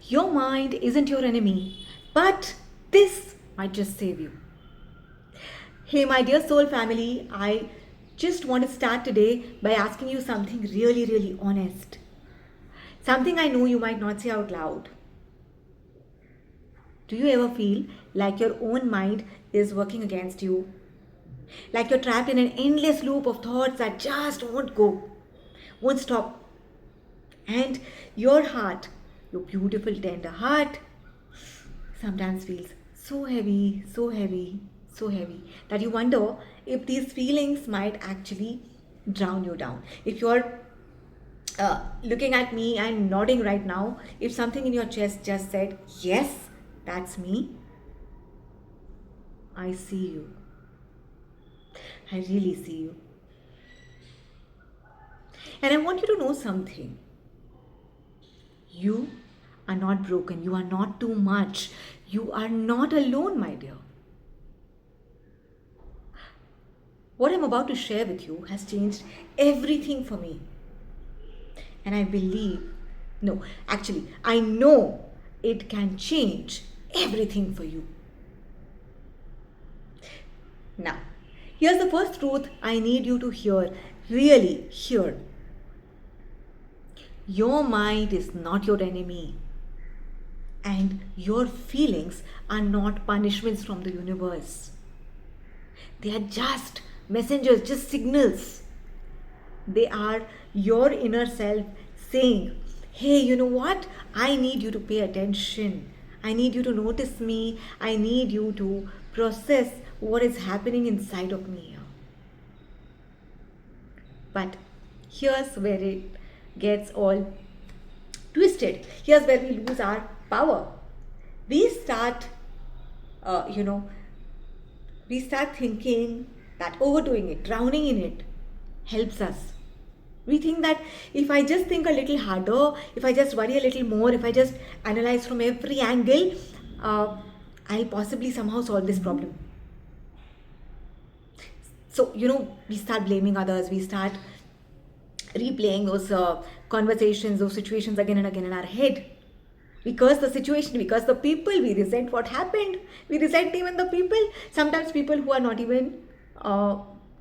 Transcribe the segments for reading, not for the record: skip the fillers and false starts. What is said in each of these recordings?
Your mind isn't your enemy, but this might just save you. Hey, my dear soul family, I just want to start today by asking you something really, really honest. Something I know you might not say out loud. Do you ever feel like your own mind is working against you? Like you're trapped in an endless loop of thoughts that just won't go, won't stop. And your heart, your beautiful, tender heart, sometimes feels so heavy, so heavy, so heavy that you wonder if these feelings might actually drown you down. If you're looking at me and nodding right now, if something in your chest just said, yes, that's me, I see you. I really see you. And I want you to know something. You are not broken. You are not too much. You are not alone, my dear. What I'm about to share with you has changed everything for me. And I believe, no, actually, I know it can change everything for you. Now, here's the first truth I need you to hear, really hear. Your mind is not your enemy, and your feelings are not punishments from the universe. They are just messengers, just signals. They are your inner self saying, hey, you know what? I need you to pay attention. I need you to notice me. I need you to process what is happening inside of me. But here's where it gets all twisted. Here's where we lose our power. We start, uh, you know, we start thinking that overdoing it, drowning in it, helps us. We think that if I just think a little harder, if I just worry a little more, if I just analyze from every angle, I'll possibly somehow solve this problem. So, we start blaming others, we start replaying those conversations, those situations again and again in our head. Because the situation, because the people, we resent what happened. We resent even the people, sometimes people who are not even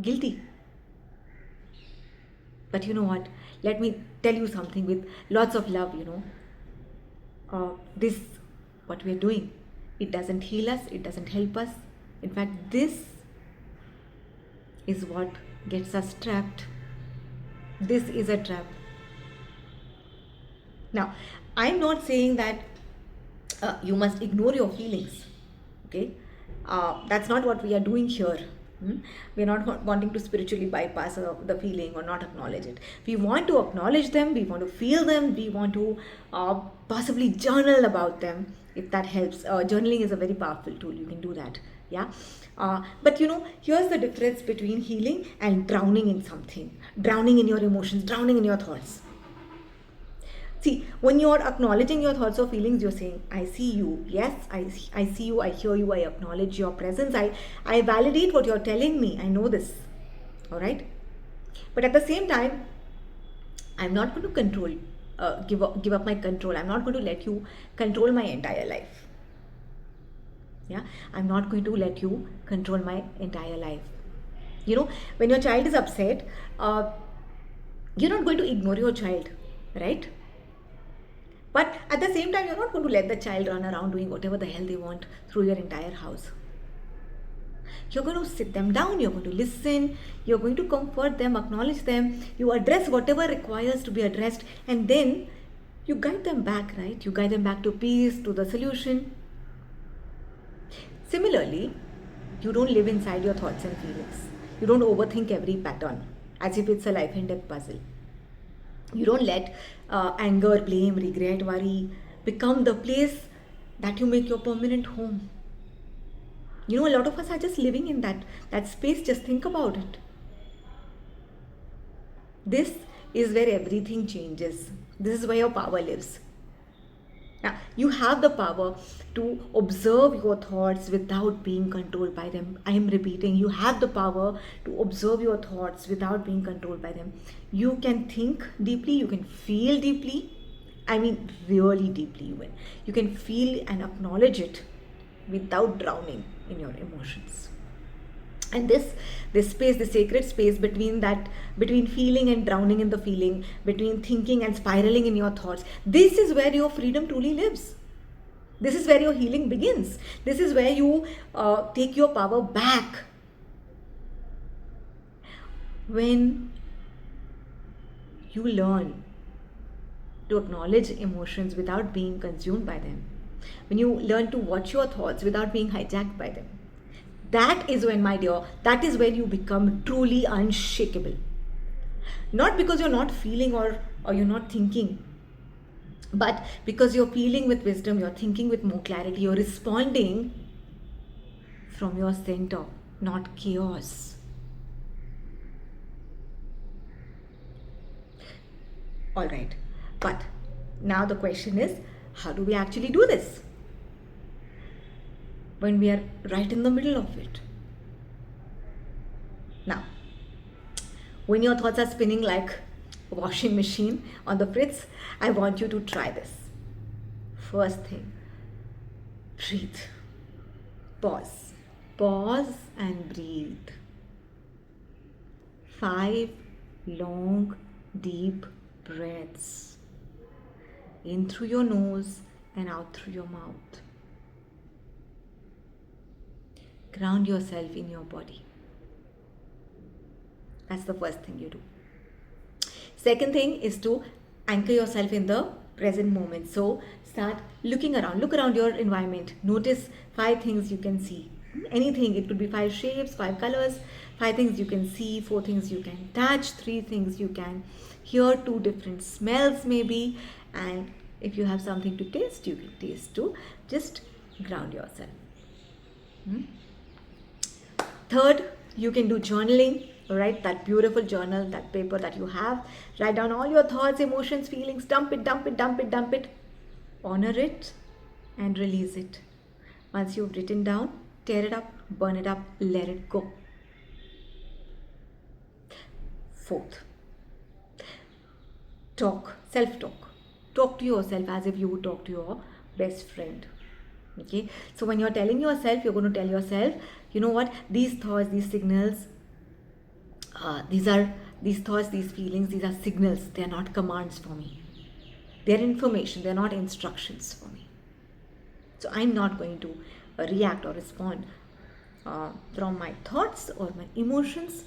guilty. But you know what? Let me tell you something with lots of love. This, what we are doing, it doesn't heal us, it doesn't help us. In fact, this is what gets us trapped. This is a trap. Now, I'm not saying that you must ignore your feelings. Okay? That's not what we are doing here. We're not wanting to spiritually bypass the feeling or not acknowledge it. We want to acknowledge them, we want to feel them, we want to possibly journal about them if that helps. Journaling is a very powerful tool, you can do that. Yeah. But here's the difference between healing and drowning in something, drowning in your emotions, drowning in your thoughts. See, when you're acknowledging your thoughts or feelings, you're saying, I see you. Yes, I see you. I hear you. I acknowledge your presence. I validate what you're telling me. I know this. All right. But at the same time, I'm not going to give up my control. I'm not going to let you control my entire life. Yeah. I'm not going to let you control my entire life. When your child is upset, you're not going to ignore your child, right? But at the same time, you're not going to let the child run around doing whatever the hell they want through your entire house. You're going to sit them down, you're going to listen, you're going to comfort them, acknowledge them, you address whatever requires to be addressed, and then you guide them back, right? You guide them back to peace, to the solution. Similarly, you don't live inside your thoughts and feelings. You don't overthink every pattern as if it's a life and death puzzle. You don't let anger, blame, regret, worry become the place that you make your permanent home. A lot of us are just living in that space. Just think about it. This is where everything changes. This is where your power lives. Now, you have the power to observe your thoughts without being controlled by them. I am repeating, you have the power to observe your thoughts without being controlled by them. You can think deeply, you can feel deeply, I mean really deeply. You can feel and acknowledge it without drowning in your emotions. And this space, the sacred space between feeling and drowning in the feeling, between thinking and spiraling in your thoughts, this is where your freedom truly lives. This is where your healing begins. This is where you take your power back. When you learn to acknowledge emotions without being consumed by them, when you learn to watch your thoughts without being hijacked by them, that is when, my dear, that is when you become truly unshakable. Not because you're not feeling or you're not thinking, but because you're feeling with wisdom, you're thinking with more clarity, you're responding from your center, not chaos. All right, but now the question is, how do we actually do this when we are right in the middle of it? Now, when your thoughts are spinning like a washing machine on the fritz, I want you to try this. First thing, breathe. Pause. Pause and breathe. 5 long, deep breaths. In through your nose and out through your mouth. Ground yourself in your body. That's the first thing you do. Second thing is to anchor yourself in the present moment. So start looking around. Look around your environment. Notice 5 things you can see. Anything. It could be 5 shapes, 5 colors, 5 things you can see, 4 things you can touch, 3 things you can hear, 2 different smells maybe. And if you have something to taste, you can taste too. Just ground yourself. Third, you can do journaling. Write that beautiful journal, that paper that you have. Write down all your thoughts, emotions, feelings. Dump it, dump it, dump it, dump it. Honor it and release it. Once you've written down, tear it up, burn it up, let it go. Fourth, talk, self-talk. Talk to yourself as if you would talk to your best friend. Okay, so when you're telling yourself, you're going to tell yourself, you know what, these thoughts, these signals, these thoughts, these feelings, these are signals. They are not commands for me. They are information. They are not instructions for me. So I'm not going to react or respond from my thoughts or my emotions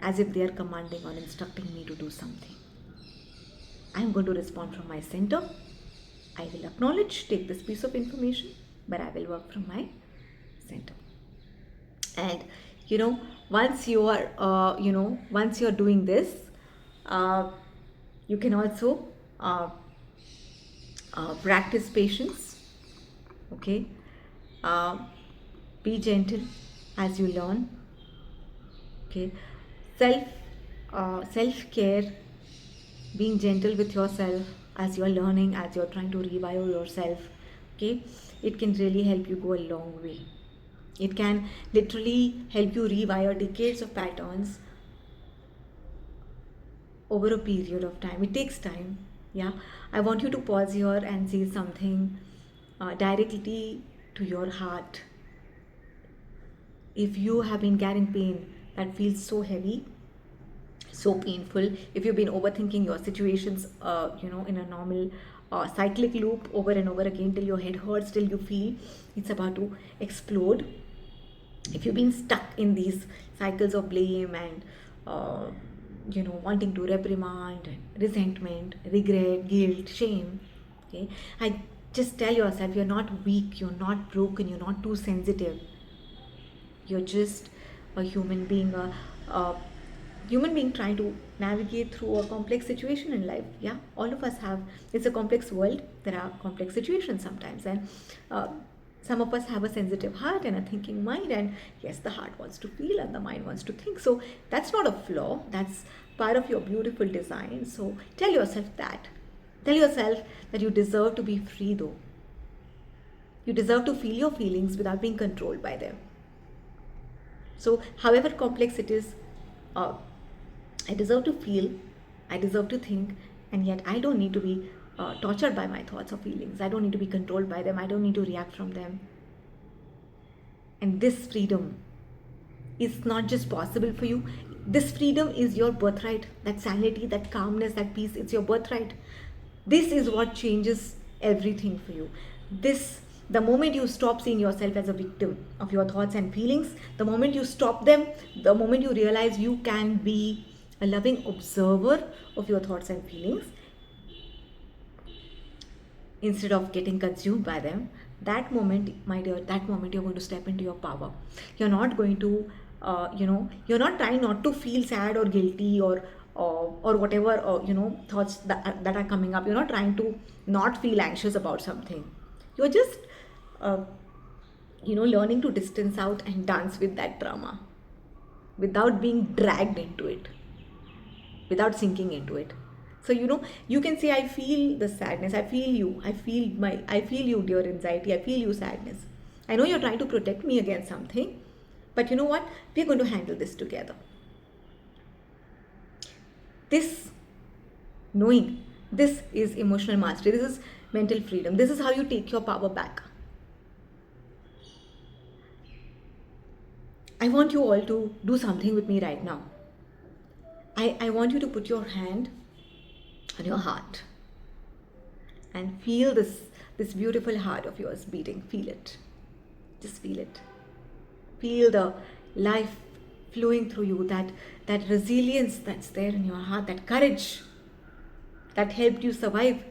as if they are commanding or instructing me to do something. I'm going to respond from my center. I will acknowledge, take this piece of information, but I will work from my center. And once you are, once you're doing this, you can also practice patience. Okay, be gentle as you learn. Okay, self-care, being gentle with yourself as you're learning, as you're trying to rewire yourself. Okay, it can really help you go a long way. It can literally help you rewire decades of patterns over a period of time. It takes time. Yeah, I want you to pause here and say something directly to your heart. If you have been carrying pain that feels so heavy, so painful, if you've been overthinking your situations, in a normal cyclic loop over and over again till your head hurts, till you feel it's about to explode, if you've been stuck in these cycles of blame and wanting to reprimand, resentment, regret, guilt, shame, okay, I just tell yourself, you're not weak, you're not broken, you're not too sensitive. You're just a human being, a human being trying to navigate through a complex situation in life. Yeah, all of us have. It's a complex world. There are complex situations sometimes, and some of us have a sensitive heart and a thinking mind. And yes, the heart wants to feel and the mind wants to think. So that's not a flaw. That's part of your beautiful design. So tell yourself that. Tell yourself that you deserve to be free, though. You deserve to feel your feelings without being controlled by them. So, however complex it is, I deserve to feel, I deserve to think, And yet I don't need to be tortured by my thoughts or feelings. I don't need to be controlled by them. I don't need to react from them. And this freedom is not just possible for you. This freedom is your birthright. That sanity, that calmness, that peace, it's your birthright. This is what changes everything for you. The moment you stop seeing yourself as a victim of your thoughts and feelings, the moment you stop them, the moment you realize you can be a loving observer of your thoughts and feelings instead of getting consumed by them, that moment, my dear, that moment you're going to step into your power. You're not going to, you're not trying not to feel sad or guilty or whatever, thoughts that are coming up. You're not trying to not feel anxious about something. You're just, learning to distance out and dance with that drama without being dragged into it, without sinking into it. So you can say, I feel the sadness, I feel you, I feel you, dear anxiety, I feel you, sadness. I know you're trying to protect me against something, but you know what? We're going to handle this together. This knowing, this is emotional mastery, this is mental freedom, this is how you take your power back. I want you all to do something with me right now. I want you to put your hand on your heart and feel this beautiful heart of yours beating. Feel it. Just feel it. Feel the life flowing through you, that resilience that's there in your heart, that courage that helped you survive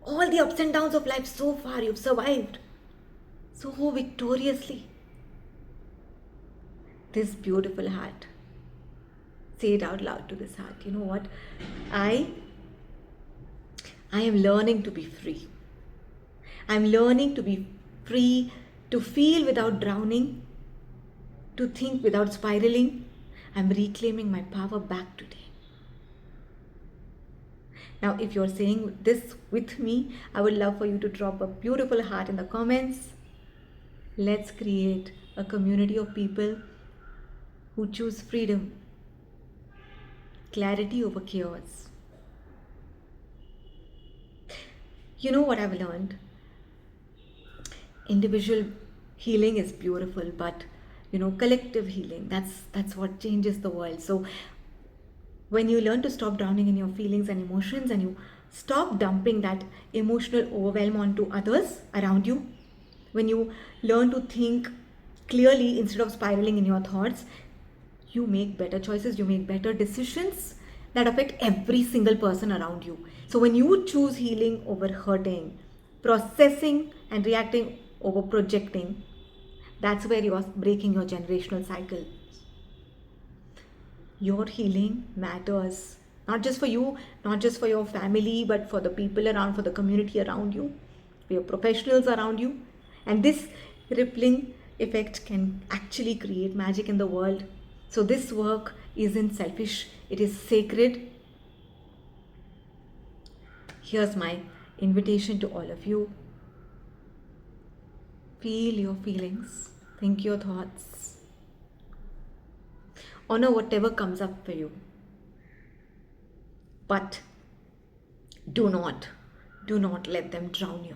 all the ups and downs of life. So far you've survived so victoriously. This beautiful heart. Say it out loud to this heart. You know what? I am learning to be free. I'm learning to be free, to feel without drowning, to think without spiraling. I'm reclaiming my power back today. Now, if you're saying this with me, I would love for you to drop a beautiful heart in the comments. Let's create a community of people who choose freedom, clarity over chaos. You know what I've learned? Individual healing is beautiful, but collective healing, that's what changes the world. So when you learn to stop drowning in your feelings and emotions, and you stop dumping that emotional overwhelm onto others around you, when you learn to think clearly instead of spiraling in your thoughts, you make better choices, you make better decisions that affect every single person around you. So when you choose healing over hurting, processing and reacting over projecting, that's where you are breaking your generational cycle. Your healing matters, not just for you, not just for your family, but for the people around, for the community around you, for your professionals around you. And this rippling effect can actually create magic in the world. So this work isn't selfish, it is sacred. Here's my invitation to all of you. Feel your feelings, think your thoughts, honor whatever comes up for you. But do not let them drown you.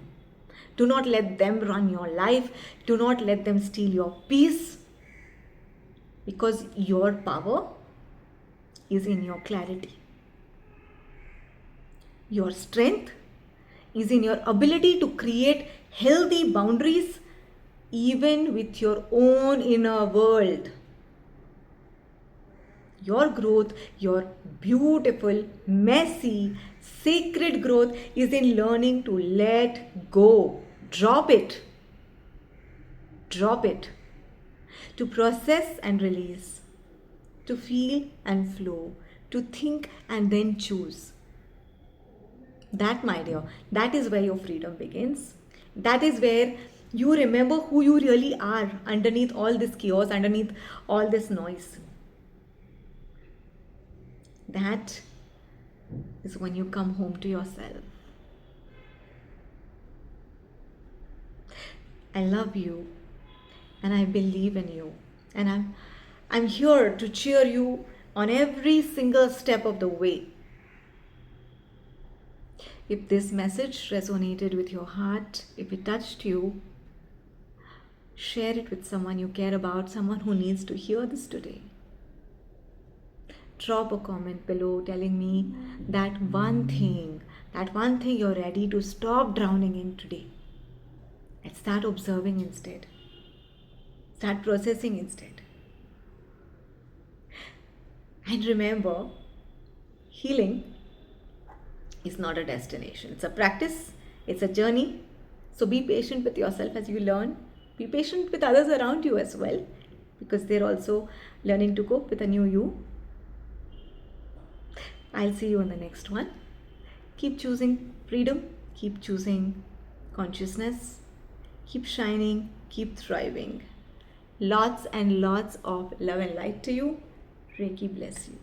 Do not let them run your life. Do not let them steal your peace. Because your power is in your clarity. Your strength is in your ability to create healthy boundaries even with your own inner world. Your growth, your beautiful, messy, sacred growth is in learning to let go. Drop it. Drop it. To process and release. To feel and flow. To think and then choose. That, my dear, that is where your freedom begins. That is where you remember who you really are underneath all this chaos, underneath all this noise. That is when you come home to yourself. I love you and I believe in you, and I'm here to cheer you on every single step of the way. If this message resonated with your heart, if it touched you, share it with someone you care about, someone who needs to hear this today. Drop a comment below telling me that one thing you're ready to stop drowning in today. And start observing instead. Start processing instead. And remember, healing is not a destination. It's a practice, it's a journey. So be patient with yourself as you learn. Be patient with others around you as well, because they're also learning to cope with a new you. I'll see you in the next one. Keep choosing freedom, keep choosing consciousness, keep shining, keep thriving. Lots and lots of love and light to you. Reiki bless you.